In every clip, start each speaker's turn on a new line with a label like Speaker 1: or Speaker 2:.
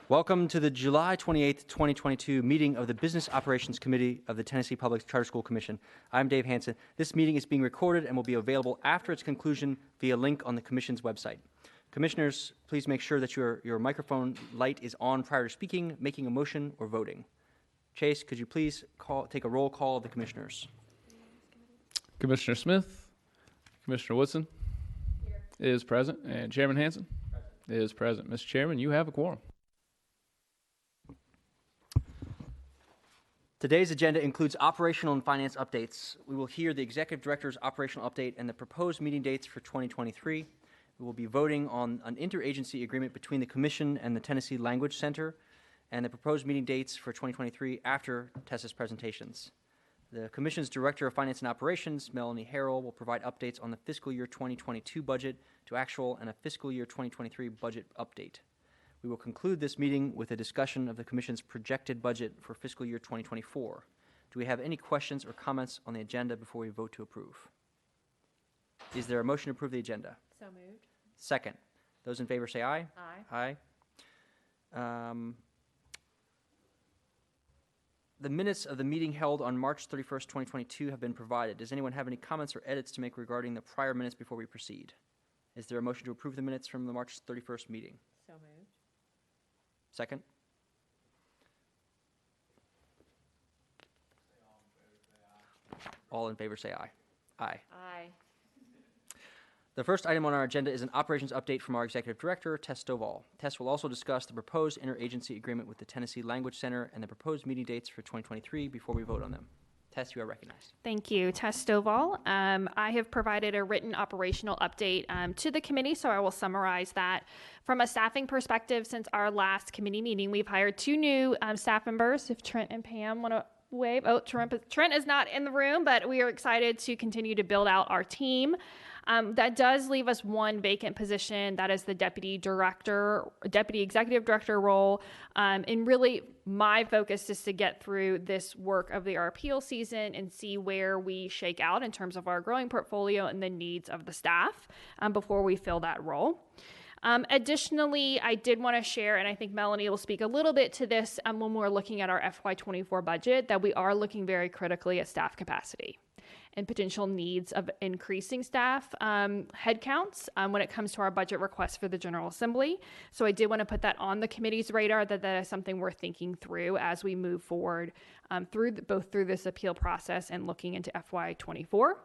Speaker 1: Welcome to the July 28th, 2022 meeting of the Business Operations Committee of the Tennessee Public Charter School Commission. I'm Dave Hanson. This meeting is being recorded and will be available after its conclusion via link on the Commission's website. Commissioners, please make sure that your microphone light is on prior to speaking, making a motion, or voting. Chase, could you please take a roll call of the Commissioners?
Speaker 2: Commissioner Smith, Commissioner Woodson is present, and Chairman Hanson is present. Mr. Chairman, you have a quorum.
Speaker 1: Today's agenda includes operational and finance updates. We will hear the Executive Director's operational update and the proposed meeting dates for 2023. We will be voting on an interagency agreement between the Commission and the Tennessee Language Center and the proposed meeting dates for 2023 after Tessa's presentations. The Commission's Director of Finance and Operations, Melanie Harrell, will provide updates on the fiscal year 2022 budget to actual and a fiscal year 2023 budget update. We will conclude this meeting with a discussion of the Commission's projected budget for fiscal year 2024. Do we have any questions or comments on the agenda before we vote to approve? Is there a motion to approve the agenda?
Speaker 3: So moved.
Speaker 1: Second. Those in favor say aye.
Speaker 3: Aye.
Speaker 1: Aye. The minutes of the meeting held on March 31st, 2022 have been provided. Does anyone have any comments or edits to make regarding the prior minutes before we proceed? Is there a motion to approve the minutes from the March 31st meeting?
Speaker 3: So moved.
Speaker 1: Second. All in favor say aye. Aye.
Speaker 3: Aye.
Speaker 1: The first item on our agenda is an operations update from our Executive Director, Tess Stovall. Tess will also discuss the proposed interagency agreement with the Tennessee Language Center and the proposed meeting dates for 2023 before we vote on them. Tess, you are recognized.
Speaker 3: Thank you. Tess Stovall. I have provided a written operational update to the committee, so I will summarize that. From a staffing perspective, since our last committee meeting, we've hired two new staff members. If Trent and Pam want to wave. Oh, Trent is not in the room, but we are excited to continue to build out our team. That does leave us one vacant position. That is the deputy executive director role. And really, my focus is to get through this work of our appeal season and see where we shake out in terms of our growing portfolio and the needs of the staff before we fill that role. Additionally, I did want to share, and I think Melanie will speak a little bit to this when we're looking at our FY24 budget, that we are looking very critically at staff capacity and potential needs of increasing staff headcounts when it comes to our budget request for the General Assembly. So I did want to put that on the committee's radar, that is something we're thinking through as we move forward both through this appeal process and looking into FY24.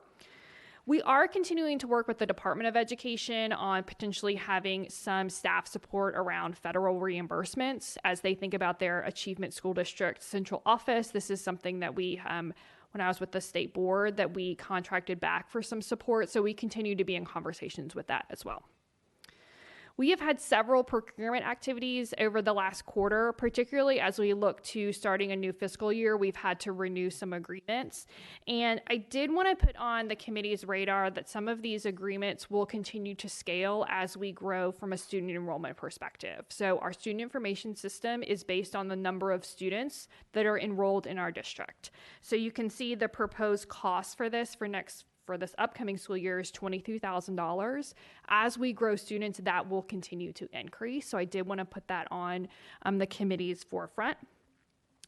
Speaker 3: We are continuing to work with the Department of Education on potentially having some staff support around federal reimbursements as they think about their Achievement School District Central Office. This is something that we when I was with the state board, that we contracted back for some support. So we continue to be in conversations with that as well. We have had several procurement activities over the last quarter, particularly as we look to starting a new fiscal year. We've had to renew some agreements. And I did want to put on the committee's radar that some of these agreements will continue to scale as we grow from a student enrollment perspective. So our student information system is based on the number of students that are enrolled in our district. So you can see the proposed cost for this for this upcoming school year is $22,000. As we grow students, that will continue to increase. So I did want to put that on the committee's forefront.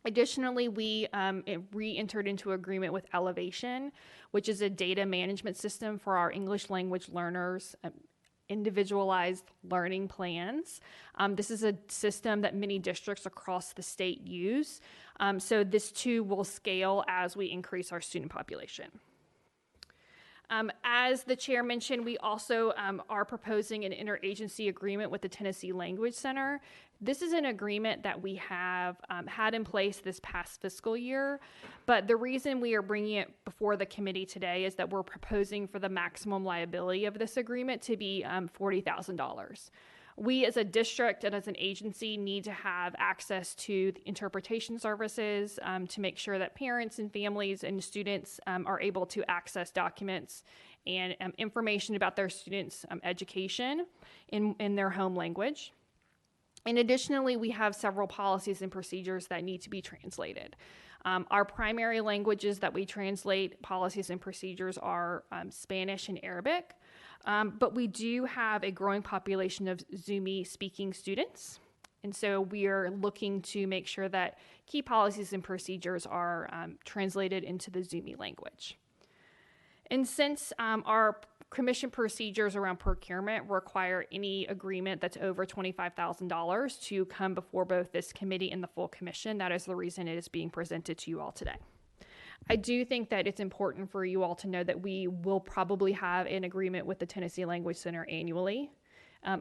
Speaker 3: Additionally, we re-entered into agreement with Elevation, which is a data management system for our English language learners, individualized learning plans. This is a system that many districts across the state use. So this too will scale as we increase our student population. As the chair mentioned, we also are proposing an interagency agreement with the Tennessee Language Center. This is an agreement that we have had in place this past fiscal year, but the reason we are bringing it before the committee today is that we're proposing for the maximum liability of this agreement to be $40,000. We as a district and as an agency need to have access to the interpretation services to make sure that parents and families and students are able to access documents and information about their students' education in their home language. And additionally, we have several policies and procedures that need to be translated. Our primary languages that we translate policies and procedures are Spanish and Arabic. But we do have a growing population of Zuni speaking students. And so we are looking to make sure that key policies and procedures are translated into the Zuni language. And since our commission procedures around procurement require any agreement that's over $25,000 to come before both this committee and the full commission, that is the reason it is being presented to you all today. I do think that it's important for you all to know that we will probably have an agreement with the Tennessee Language Center annually.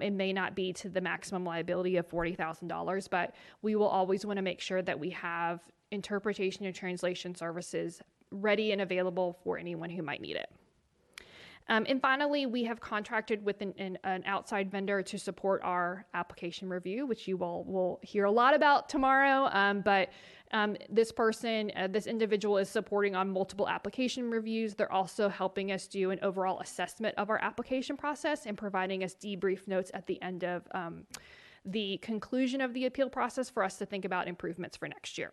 Speaker 3: It may not be to the maximum liability of $40,000, but we will always want to make sure that we have interpretation and translation services ready and available for anyone who might need it. And finally, we have contracted with an outside vendor to support our application review, which you all will hear a lot about tomorrow. But this individual is supporting on multiple application reviews. They're also helping us do an overall assessment of our application process and providing us debrief notes at the end of the conclusion of the appeal process for us to think about improvements for next year.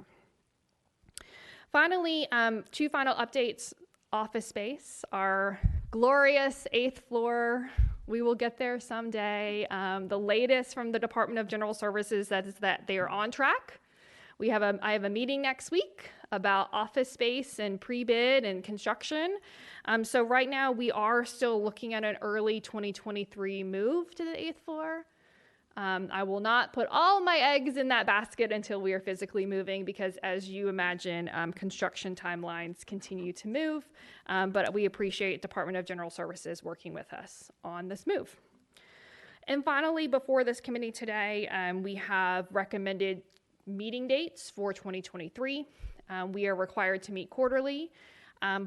Speaker 3: Finally, two final updates. Office space, our glorious 8th floor. We will get there someday. The latest from the Department of General Services is that they are on track. I have a meeting next week about office space and pre-bid and construction. So right now we are still looking at an early 2023 move to the 8th floor. I will not put all my eggs in that basket until we are physically moving because, as you imagine, construction timelines continue to move, but we appreciate Department of General Services working with us on this move. And finally, before this committee today, we have recommended meeting dates for 2023. We are required to meet quarterly.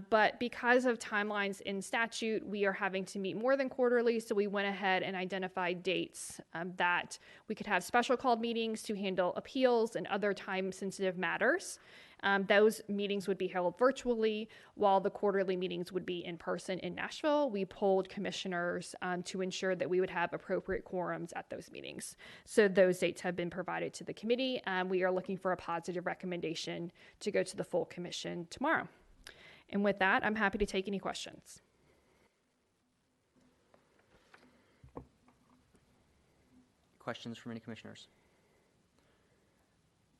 Speaker 3: But because of timelines in statute, we are having to meet more than quarterly, so we went ahead and identified dates that we could have special called meetings to handle appeals and other time-sensitive matters. Those meetings would be held virtually, while the quarterly meetings would be in person in Nashville. We polled commissioners to ensure that we would have appropriate quorums at those meetings. So those dates have been provided to the committee. We are looking for a positive recommendation to go to the full commission tomorrow. And with that, I'm happy to take any questions.
Speaker 1: Questions from any commissioners?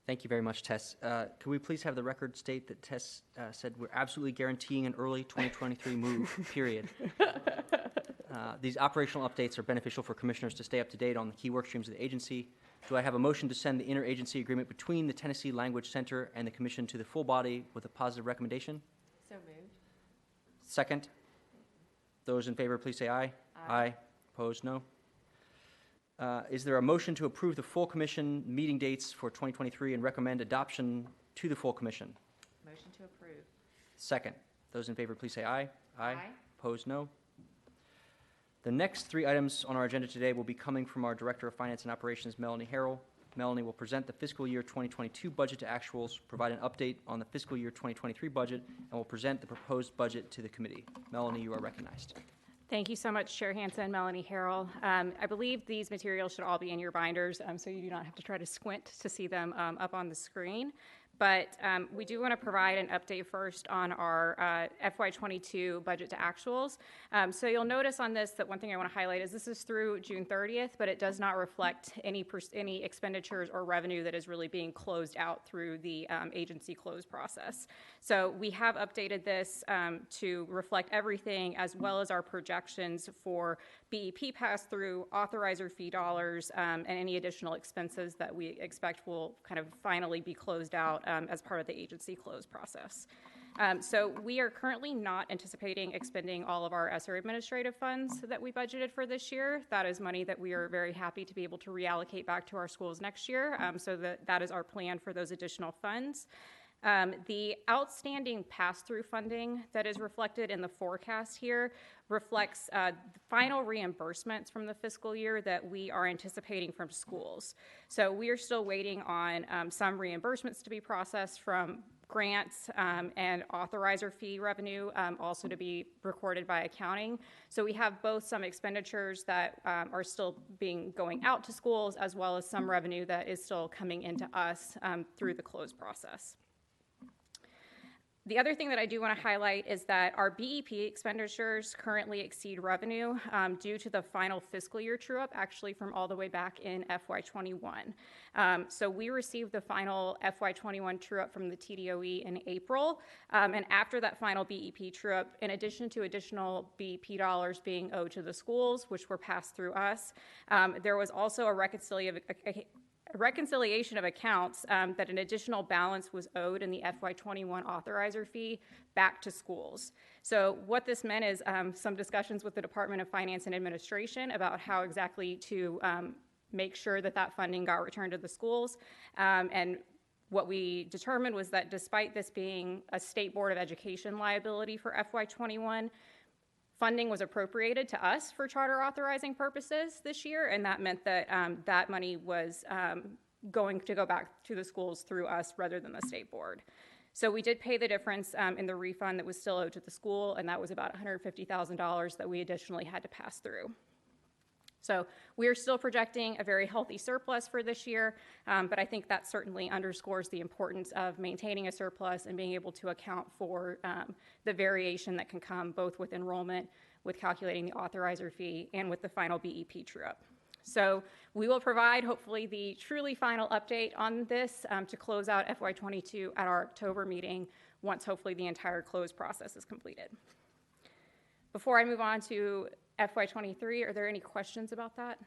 Speaker 1: Thank you very much, Tess. Could we please have the record state that Tess said we're absolutely guaranteeing an early 2023 move, period. These operational updates are beneficial for commissioners to stay up to date on the key work streams of the agency. Do I have a motion to send the interagency agreement between the Tennessee Language Center and the commission to the full body with a positive recommendation?
Speaker 4: So moved.
Speaker 1: Second. Those in favor, please say aye. Aye. Opposed, no. Is there a motion to approve the full commission meeting dates for 2023 and recommend adoption to the full commission?
Speaker 4: Motion to approve.
Speaker 1: Second. Those in favor, please say aye.
Speaker 4: Aye.
Speaker 1: Opposed, no. The next three items on our agenda today will be coming from our Director of Finance and Operations, Melanie Harrell. Melanie will present the fiscal year 2022 budget to actuals, provide an update on the fiscal year 2023 budget, and will present the proposed budget to the committee. Melanie, you are recognized.
Speaker 5: Thank you so much, Chair Hansen, Melanie Harrell. I believe these materials should all be in your binders, so you do not have to try to squint to see them up on the screen. But we do want to provide an update first on our FY22 budget to actuals. So you'll notice on this that one thing I want to highlight is this is through June 30th, but it does not reflect any expenditures or revenue that is really being closed out through the agency close process. So we have updated this to reflect everything as well as our projections for BEP pass-through, authorizer fee dollars, and any additional expenses that we expect will kind of finally be closed out as part of the agency close process. So we are currently not anticipating expending all of our ESSER administrative funds that we budgeted for this year. That is money that we are very happy to be able to reallocate back to our schools next year. So that is our plan for those additional funds. The outstanding pass-through funding that is reflected in the forecast here reflects the final reimbursements from the fiscal year that we are anticipating from schools. So we are still waiting on some reimbursements to be processed from grants and authorizer fee revenue also to be recorded by accounting. So we have both some expenditures that are still going out to schools as well as some revenue that is still coming into us through the close process. The other thing that I do want to highlight is that our BEP expenditures currently exceed revenue due to the final fiscal year true-up, actually from all the way back in FY21. So we received the final FY21 true-up from the TDOE in April, and after that final BEP true-up, in addition to additional BEP dollars being owed to the schools, which were passed through us, there was also a reconciliation of accounts that an additional balance was owed in the FY21 authorizer fee back to schools. So what this meant is some discussions with the Department of Finance and Administration about how exactly to make sure that that funding got returned to the schools. And what we determined was that despite this being a State Board of Education liability for FY21, funding was appropriated to us for charter authorizing purposes this year, and that meant that that money was going to go back to the schools through us rather than the State Board. So we did pay the difference in the refund that was still owed to the school, and that was about $150,000 that we additionally had to pass through. So we are still projecting a very healthy surplus for this year, but I think that certainly underscores the importance of maintaining a surplus and being able to account for the variation that can come both with enrollment, with calculating the authorizer fee, and with the final BEP true-up. So we will provide hopefully the truly final update on this to close out FY22 at our October meeting once hopefully the entire close process is completed. Before I move on to FY23, are there any questions about that?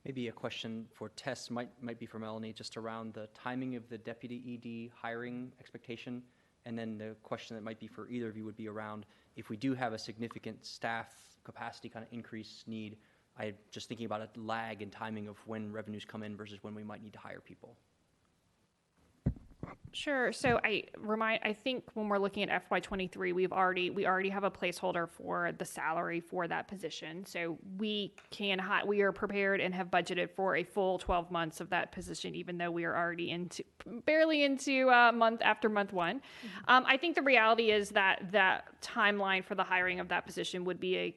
Speaker 1: Maybe a question for Tess, might be for Melanie, just around the timing of the deputy ED hiring expectation. And then the question that might be for either of you would be around if we do have a significant staff capacity kind of increase need, I'm just thinking about a lag in timing of when revenues come in versus when we might need to hire people.
Speaker 3: Sure. So I think when we're looking at FY23, we already have a placeholder for the salary for that position. So we are prepared and have budgeted for a full 12 months of that position, even though we are already barely into month after month one. I think the reality is that that timeline for the hiring of that position would be a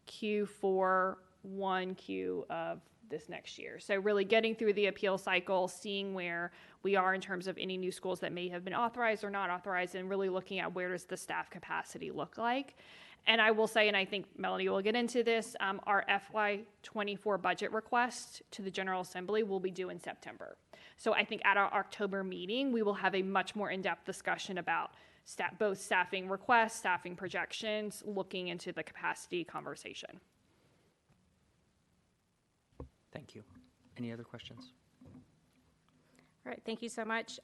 Speaker 3: Q4 1Q of this next year. So really getting through the appeal cycle, seeing where we are in terms of any new schools that may have been authorized or not authorized, and really looking at where does the staff capacity look like. And I will say, and I think Melanie will get into this, our FY24 budget request to the General Assembly will be due in September. So I think at our October meeting, we will have a much more in-depth discussion about both staffing requests, staffing projections, looking into the capacity conversation.
Speaker 1: Thank you. Any other questions?
Speaker 5: All right, thank you so much.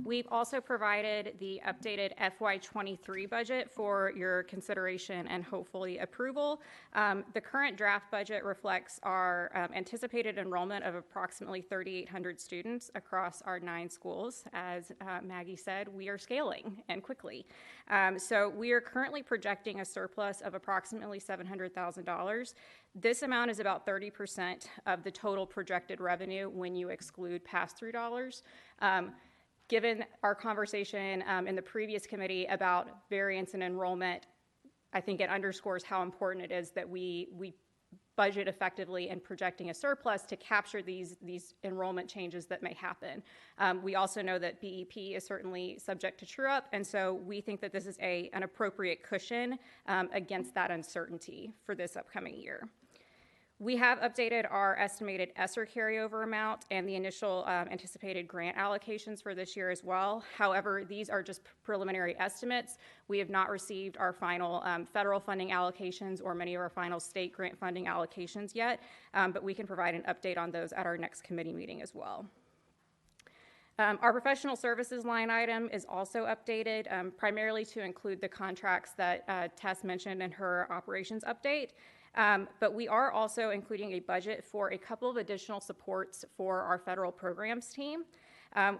Speaker 5: We've also provided the updated FY23 budget for your consideration and hopefully approval. The current draft budget reflects our anticipated enrollment of approximately 3,800 students across our 9 schools. As Maggie said, we are scaling and quickly. So we are currently projecting a surplus of approximately $700,000. This amount is about 30% of the total projected revenue when you exclude pass-through dollars. Given our conversation in the previous committee about variance in enrollment, I think it underscores how important it is that we budget effectively and projecting a surplus to capture these enrollment changes that may happen. We also know that BEP is certainly subject to true-up, and so we think that this is an appropriate cushion against that uncertainty for this upcoming year. We have updated our estimated ESSER carryover amount and the initial anticipated grant allocations for this year as well. However, these are just preliminary estimates. We have not received our final federal funding allocations or many of our final state grant funding allocations yet, but we can provide an update on those at our next committee meeting as well. Our professional services line item is also updated, primarily to include the contracts that Tess mentioned in her operations update. But we are also including a budget for a couple of additional supports for our federal programs team.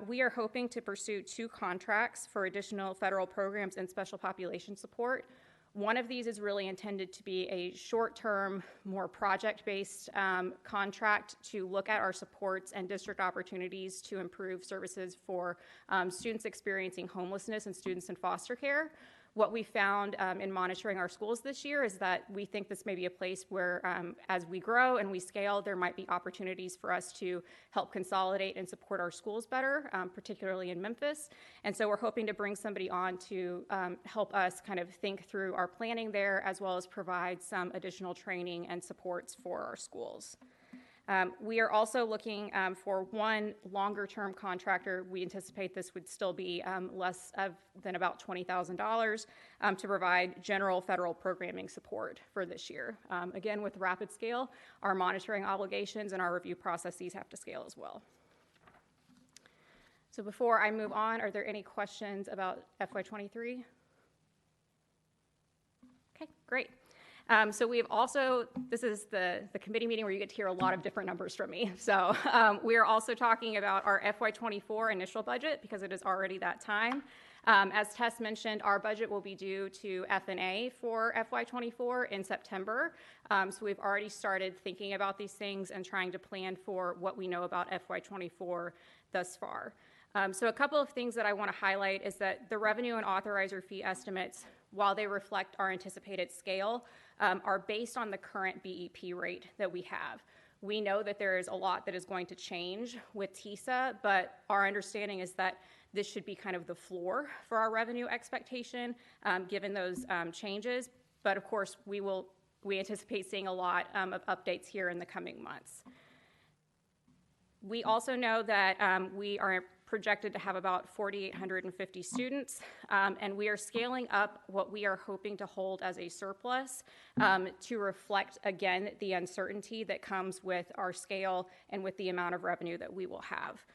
Speaker 5: We are hoping to pursue 2 contracts for additional federal programs and special population support. One of these is really intended to be a short-term, more project-based contract to look at our supports and district opportunities to improve services for students experiencing homelessness and students in foster care. What we found in monitoring our schools this year is that we think this may be a place where, as we grow and we scale, there might be opportunities for us to help consolidate and support our schools better, particularly in Memphis. And so we're hoping to bring somebody on to help us kind of think through our planning there, as well as provide some additional training and supports for our schools. We are also looking for one longer-term contractor. We anticipate this would still be less than about $20,000 to provide general federal programming support for this year. Again, with rapid scale, our monitoring obligations and our review processes have to scale as well. So before I move on, are there any questions about FY23? Okay, great. So we've also, this is the committee meeting where you get to hear a lot of different numbers from me. So we are also talking about our FY24 initial budget because it is already that time. As Tess mentioned, our budget will be due to FNA for FY24 in September. So we've already started thinking about these things and trying to plan for what we know about FY24 thus far. So a couple of things that I want to highlight is that the revenue and authorizer fee estimates, while they reflect our anticipated scale, are based on the current BEP rate that we have. We know that there is a lot that is going to change with TISA, but our understanding is that this should be kind of the floor for our revenue expectation, given those changes. But of course, we anticipate seeing a lot of updates here in the coming months. We also know that we are projected to have about 4,850 students, and we are scaling up what we are hoping to hold as a surplus to reflect, again, the uncertainty that comes with our scale and with the amount of revenue that we will have.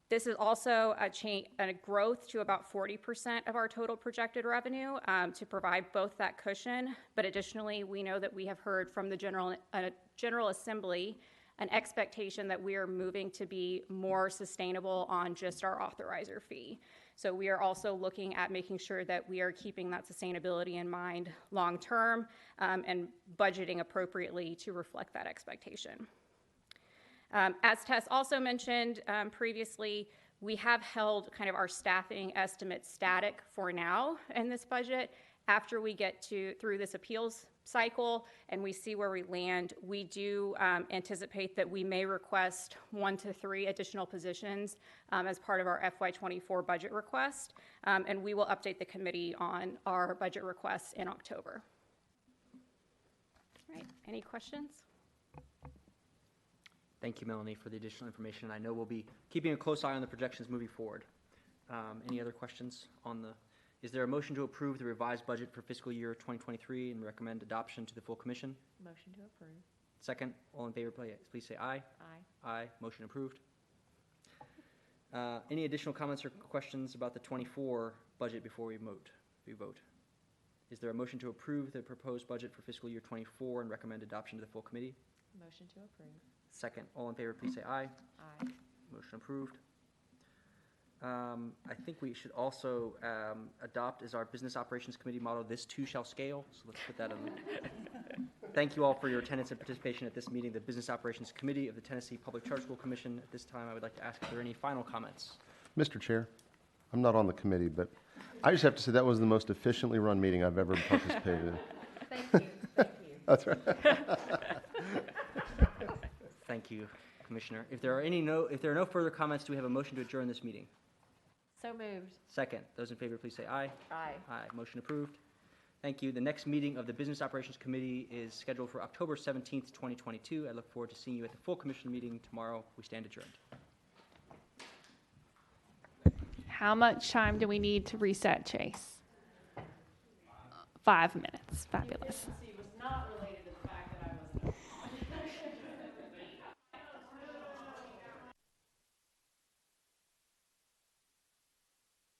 Speaker 5: This is also a growth to about 40% of our total projected revenue to provide both that cushion, but additionally, we know that we have heard from the General Assembly an expectation that we are moving to be more sustainable on just our authorizer fee. So we are also looking at making sure that we are keeping that sustainability in mind long term and budgeting appropriately to reflect that expectation. As Tess also mentioned previously, we have held kind of our staffing estimates static for now in this budget. After we get through this appeals cycle and we see where we land, we do anticipate that we may request 1 to 3 additional positions as part of our FY24 budget request, and we will update the committee on our budget requests in October. All right, any questions?
Speaker 1: Thank you, Melanie, for the additional information. I know we'll be keeping a close eye on the projections moving forward. Any other questions on the... Is there a motion to approve the revised budget for fiscal year 2023 and recommend adoption to the full commission?
Speaker 4: Motion to approve.
Speaker 1: Second, all in favor, please say aye.
Speaker 4: Aye.
Speaker 1: Aye, motion approved. Any additional comments or questions about the 24 budget before we vote? Is there a motion to approve the proposed budget for fiscal year 24 and recommend adoption to the full committee?
Speaker 4: Motion to approve.
Speaker 1: Second, all in favor, please say aye.
Speaker 4: Aye.
Speaker 1: Motion approved. I think we should also adopt as our Business Operations Committee motto, "This too shall scale." So let's put that in. Thank you all for your attendance and participation at this meeting, the Business Operations Committee of the Tennessee Public Charter School Commission. At this time, I would like to ask if there are any final comments.
Speaker 6: Mr. Chair, I'm not on the committee, but I just have to say that was the most efficiently run meeting I've ever participated in.
Speaker 4: Thank you. Thank you.
Speaker 6: That's right.
Speaker 1: Thank you, Commissioner. If there are no further comments, do we have a motion to adjourn this meeting?
Speaker 4: So moved.
Speaker 1: Second, those in favor, please say aye.
Speaker 4: Aye.
Speaker 1: Aye, motion approved. Thank you. The next meeting of the Business Operations Committee is scheduled for October 17th, 2022. I look forward to seeing you at the full commission meeting tomorrow. We stand adjourned.
Speaker 3: How much time do we need to reset, Chase? 5 minutes. Fabulous.